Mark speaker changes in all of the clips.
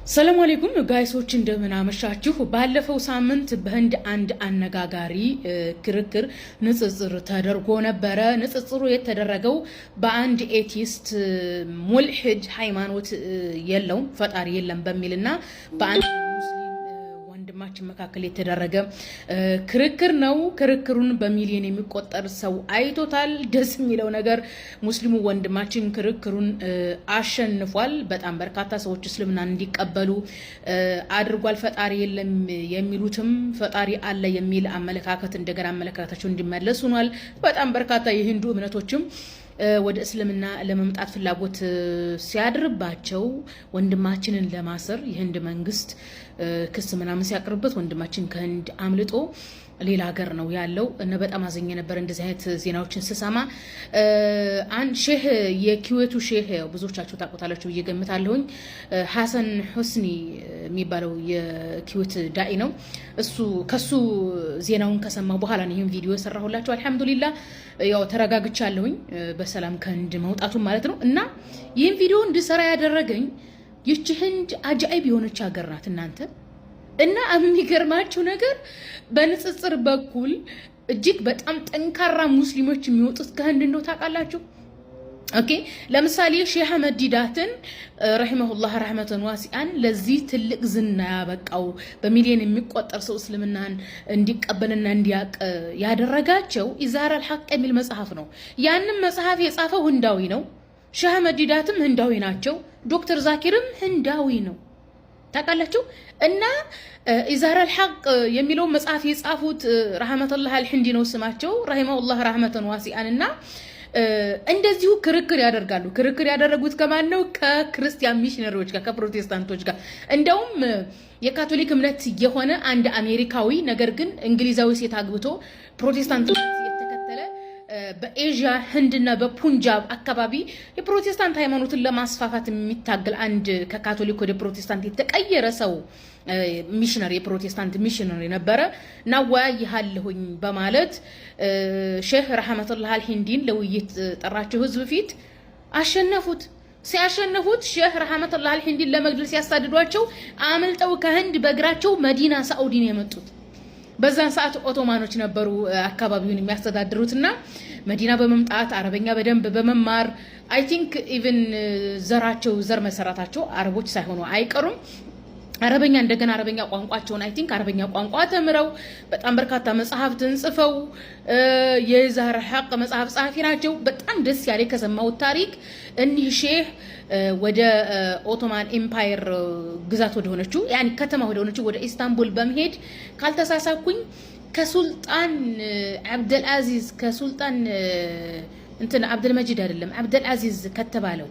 Speaker 1: ሰላም አለይኩም ጋይሶች እንደምን አመሻችሁ። ባለፈው ሳምንት በህንድ አንድ አነጋጋሪ ክርክር ንጽጽር ተደርጎ ነበረ። ንጽጽሩ የተደረገው በአንድ ኤቲስት ሙልሂድ ሃይማኖት የለውም ፈጣሪ የለም በሚልና በአንድ ወንድማችን መካከል የተደረገ ክርክር ነው። ክርክሩን በሚሊዮን የሚቆጠር ሰው አይቶታል። ደስ የሚለው ነገር ሙስሊሙ ወንድማችን ክርክሩን አሸንፏል። በጣም በርካታ ሰዎች እስልምናን እንዲቀበሉ አድርጓል። ፈጣሪ የለም የሚሉትም ፈጣሪ አለ የሚል አመለካከት እንደገና አመለካከታቸው እንዲመለስ ሆኗል። በጣም በርካታ የሂንዱ እምነቶችም ወደ እስልምና ለመምጣት ፍላጎት ሲያድርባቸው ወንድማችንን ለማሰር የህንድ መንግስት ክስ ምናምን ሲያቀርብበት ወንድማችን ከህንድ አምልጦ ሌላ ሀገር ነው ያለው እና በጣም አዘኘ ነበር እንደዚህ አይነት ዜናዎችን ስሰማ። አንድ ሼህ የኩዌቱ ሼህ ብዙዎቻችሁ ታውቁታላችሁ ብዬ ገምታለሁኝ። ሐሰን ሁስኒ የሚባለው የኩዌት ዳኢ ነው። ከሱ ዜናውን ከሰማው በኋላ ነው ይሄን ቪዲዮ የሰራሁላችሁ። አልহামዱሊላህ ያው ተረጋግቻለሁኝ በሰላም ከህንድ መውጣቱ ማለት ነው። እና ይሄን ቪዲዮ እንድሰራ ያደረገኝ ይህች ህንድ አጃኢብ የሆነች ሀገር ናት እናንተ። እና የሚገርማችሁ ነገር በንጽጽር በኩል እጅግ በጣም ጠንካራ ሙስሊሞች የሚወጡት ከህንድ እንደው ታውቃላችሁ። ኦኬ ለምሳሌ ሼህ አህመድ ዲዳትን ረሂመሁላህ ረህመተን ዋሲአን ለዚህ ትልቅ ዝና ያበቃው በሚሊዮን የሚቆጠር ሰው እስልምናን እንዲቀበልና እንዲያቅ ያደረጋቸው ኢዛር አልሐቅ የሚል መጽሐፍ ነው። ያንን መጽሐፍ የጻፈው ህንዳዊ ነው። ሼህ አህመድ ዲዳትም ህንዳዊ ናቸው። ዶክተር ዛኪርም ህንዳዊ ነው። ታውቃላችሁ። እና ኢዛር አልሐቅ የሚለው መጽሐፍ የጻፉት ረህመቱላህ አልሂንዲ ነው ስማቸው፣ ረሂመሁላህ ረህመተን ዋሲአን። እና እንደዚሁ ክርክር ያደርጋሉ። ክርክር ያደረጉት ከማን ነው? ከክርስቲያን ሚሽነሪዎች ጋር፣ ከፕሮቴስታንቶች ጋር። እንደውም የካቶሊክ እምነት የሆነ አንድ አሜሪካዊ ነገር ግን እንግሊዛዊ ሴት አግብቶ ፕሮቴስታንት የተከተለ በኤዥያ ህንድና በፑንጃብ አካባቢ የፕሮቴስታንት ሃይማኖትን ለማስፋፋት የሚታገል አንድ ከካቶሊክ ወደ ፕሮቴስታንት የተቀየረ ሰው ሚሽነሪ የፕሮቴስታንት ሚሽነሪ ነበረ። እና ወያይሃለሁኝ በማለት ሼህ ረህመቱላህ አልሂንዲን ለውይይት ጠራቸው። ህዝብ ፊት አሸነፉት። ሲያሸነፉት ሼህ ረህመቱላህ አልሂንዲን ለመግደል ሲያሳድዷቸው አመልጠው ከህንድ በእግራቸው መዲና ሳዑዲን የመጡት። በዛን ሰዓት ኦቶማኖች ነበሩ አካባቢውን የሚያስተዳድሩትና መዲና በመምጣት አረበኛ በደንብ በመማር አይ ቲንክ ኢቭን ዘር መሰረታቸው አረቦች ሳይሆኑ አይቀሩም። አረበኛ እንደገና አረበኛ ቋንቋቸውን አይ ቲንክ አረበኛ ቋንቋ ተምረው በጣም በርካታ መጽሐፍትን ጽፈው የኢዛር ሐቅ መጽሐፍ ጻፊ ናቸው። በጣም ደስ ያለ ከሰማሁት ታሪክ እኒህ ሼህ ወደ ኦቶማን ኤምፓየር ግዛት ወደ ሆነችው ያኒ ከተማ ወደ ሆነችው ወደ ኢስታንቡል በመሄድ ካልተሳሳኩኝ ከሱልጣን አብደል አዚዝ ከሱልጣን እንትን አብደል መጂድ አይደለም አብደል አዚዝ ከተባለው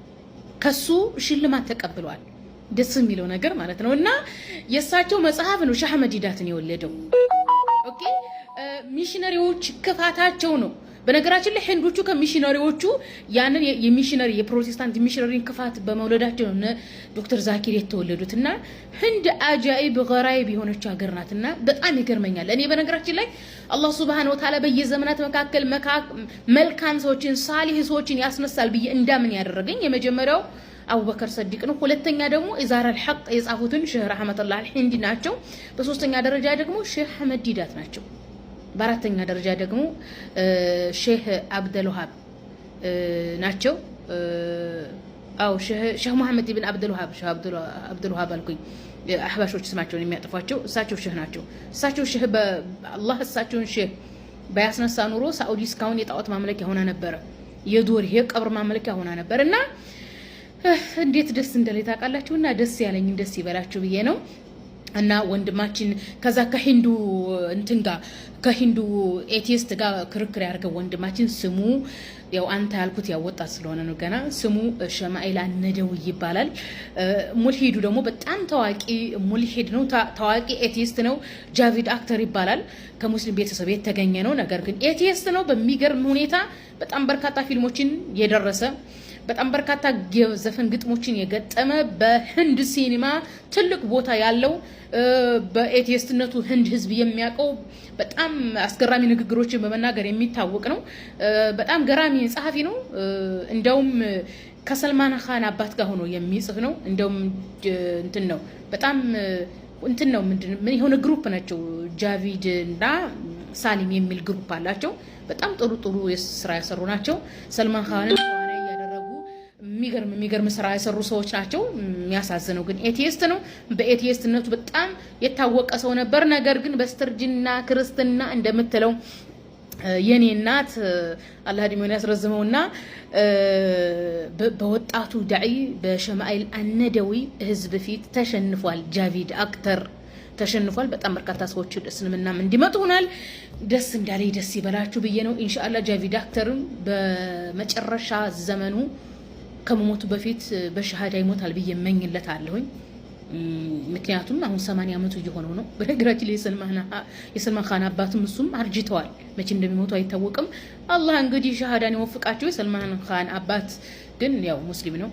Speaker 1: ከሱ ሽልማት ተቀብሏል። ደስ የሚለው ነገር ማለት ነው። እና የሳቸው መጽሐፍ ነው ሼህ አህመድ ዲዳትን የወለደው። ኦኬ ሚሽነሪዎች ክፋታቸው ነው። በነገራችን ላይ ህንዶቹ ከሚሽነሪዎቹ ያንን የሚሽነሪ የፕሮቴስታንት ሚሽነሪን ክፋት በመውለዳቸው ነው ዶክተር ዛኪር የተወለዱትና ህንድ አጃኢብ ገራይብ የሆነች ሀገር ናትና በጣም ይገርመኛል። እኔ በነገራችን ላይ አላህ ሱብሃነሁ ወተዓላ በየዘመናት መካከል መልካም ሰዎችን ሳሊህ ሰዎችን ያስነሳል ብዬ እንዳምን ያደረገኝ የመጀመሪያው አቡበከር ሰዲቅ ነው። ሁለተኛ ደግሞ ኢዛር አልሐቅ የጻፉትን ሼህ ረህመቱላህ አልሂንዲ ናቸው። በሶስተኛ ደረጃ ደግሞ ሼህ አህመድ ዲዳት ናቸው። በአራተኛ ደረጃ ደግሞ ሼህ አብደል ወሃብ ናቸው። አው ሼህ መሐመድ ኢብን አብደል ወሃብ ሼህ አብደል ወሃብ አልኩኝ። አህባሾች ስማቸውን የሚያጠፏቸው እሳቸው ሼህ ናቸው። እሳቸው ሼህ በአላህ እሳቸውን ሼህ ባያስነሳ ኑሮ ሳዑዲ እስካሁን የጣዖት ማምለኪያ ሆና ነበረ። የዶር የቀብር ማምለኪያ ሆና ነበር። እና እንዴት ደስ እንደላይ ታውቃላችሁና ደስ ያለኝ ደስ ይበላችሁ ብዬ ነው። እና ወንድማችን ከዛ ከሂንዱ እንትን ጋር ከሂንዱ ኤቲስት ጋር ክርክር ያደርገው ወንድማችን ስሙ ያው አንተ ያልኩት ያወጣት ስለሆነ ነው ገና ስሙ ሸማኢል አነደው ይባላል። ሙልሂዱ ደግሞ በጣም ታዋቂ ሙልሂድ ነው። ታዋቂ ኤቲስት ነው። ጃቪድ አክተር ይባላል። ከሙስሊም ቤተሰብ የተገኘ ነው። ነገር ግን ኤቲስት ነው። በሚገርም ሁኔታ በጣም በርካታ ፊልሞችን የደረሰ በጣም በርካታ ዘፈን ግጥሞችን የገጠመ በህንድ ሲኒማ ትልቅ ቦታ ያለው በኤቲስትነቱ ህንድ ህዝብ የሚያውቀው በጣም አስገራሚ ንግግሮችን በመናገር የሚታወቅ ነው። በጣም ገራሚ ጸሐፊ ነው። እንደውም ከሰልማን ኻን አባት ጋር ሆኖ የሚጽፍ ነው። እንደውም እንትን ነው በጣም እንትን ነው ምን የሆነ ግሩፕ ናቸው። ጃቪድ እና ሳሊም የሚል ግሩፕ አላቸው። በጣም ጥሩ ስራ ያሰሩ ናቸው። ሰልማን ኻንን ተዋናይ ያደረጉ የሚገርም ስራ ያሰሩ ሰዎች ናቸው። የሚያሳዝነው ግን ኤቲስት ነው። በኤቲስትነቱ በጣም የታወቀ ሰው ነበር። ነገር ግን በስተርጅና ክርስትና እንደምትለው የኔ እናት አላህ እድሜውን ያስረዝመውና በወጣቱ ዳዒ በሸማኢል አነደዊ ህዝብ ፊት ተሸንፏል። ጃቪድ አክተር ተሸንፏል። በጣም በርካታ ሰዎች እስልምናም እንዲመጡ ሆናል። ደስ እንዳለኝ ደስ ይበላችሁ ብዬ ነው። ኢንሻአላህ ጃቪድ አክተርም በመጨረሻ ዘመኑ ከመሞቱ በፊት በሸሃዳ ይሞታል ብዬ እመኝለታለሁኝ። ምክንያቱም አሁን 80 ዓመቱ እየሆነው ነው። በነገራችን ላይ የሰልማን ኻን አባትም እሱም አርጅተዋል። መቼ እንደሚሞቱ አይታወቅም። አላህ እንግዲህ ሸሃዳን ይወፍቃቸው። የሰልማን ኻን አባት ግን ያው ሙስሊም ነው።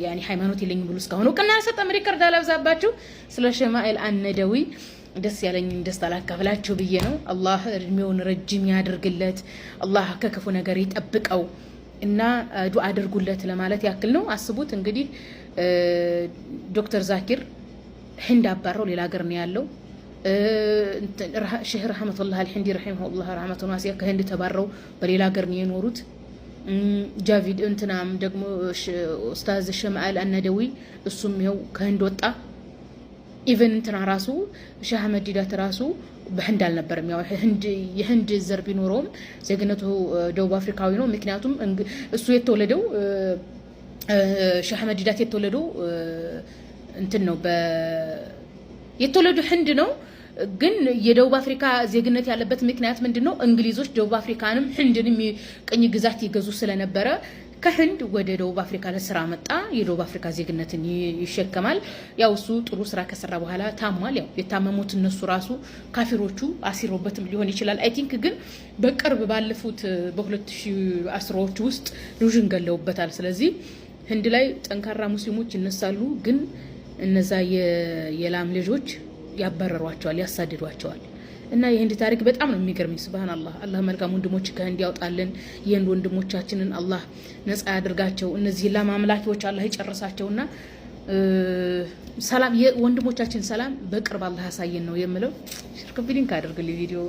Speaker 1: ያኒ ሃይማኖት የለኝም ብሎ እስካሁን እውቅና አልሰጠም። ሪከርድ አላብዛባችሁ። ስለ ሸማኢል አነደዊ ደስ ያለኝ ደስታ ላካፍላችሁ ብዬ ነው። አላህ እድሜውን ረጅም ያድርግለት። አላህ ከክፉ ነገር ይጠብቀው እና ዱዓ አድርጉለት ለማለት ያክል ነው። አስቡት እንግዲህ ዶክተር ዛኪር ህንድ አባረው ሌላ ሀገር ነው ያለው። ሼህ ረህመቱላህ አልሂንዲ ረሂመሁላህ ረህመቱን ዋሲያ ከህንድ ተባረው በሌላ ሀገር ነው የኖሩት። ጃቪድ እንትናም ደግሞ ኡስታዝ ሸማኢል አነደዊ እሱም ይኸው ከህንድ ወጣ። ኢቨን እንትና ራሱ ሼህ አህመድ ዲዳት ራሱ በህንድ አልነበረም። ያው የህንድ ዘር ቢኖረውም ዜግነቱ ደቡብ አፍሪካዊ ነው። ምክንያቱም እሱ የተወለደው ሼህ አህመድ ዲዳት የተወለደው እንትን ነው የተወለደው ህንድ ነው። ግን የደቡብ አፍሪካ ዜግነት ያለበት ምክንያት ምንድነው? እንግሊዞች ደቡብ አፍሪካንም ህንድንም ቅኝ ግዛት ይገዙ ስለነበረ ከህንድ ወደ ደቡብ አፍሪካ ለስራ መጣ። የደቡብ አፍሪካ ዜግነትን ይሸከማል። ያው እሱ ጥሩ ስራ ከሰራ በኋላ ታሟል። ያው የታመሙት እነሱ ራሱ ካፊሮቹ አሲሮበትም ሊሆን ይችላል። አይ ቲንክ ግን በቅርብ ባለፉት በ2010ዎቹ ውስጥ ልጅን ገለውበታል። ስለዚህ ህንድ ላይ ጠንካራ ሙስሊሞች ይነሳሉ። ግን እነዛ የላም ልጆች ያባረሯቸዋል፣ ያሳድዷቸዋል። እና የህንድ ታሪክ በጣም ነው የሚገርመኝ። ሱብሃንአላህ አላህ መልካም ወንድሞች ከህንድ ያውጣልን። የህንድ ወንድሞቻችንን አላህ ነፃ ያድርጋቸው። እነዚህ ላም አምላኪዎች አላህ ይጨርሳቸውና ሰላም የወንድሞቻችን ሰላም በቅርብ አላህ ያሳየን ነው የምለው። ሽርክ ቢሊንክ አድርግልኝ ቪዲዮ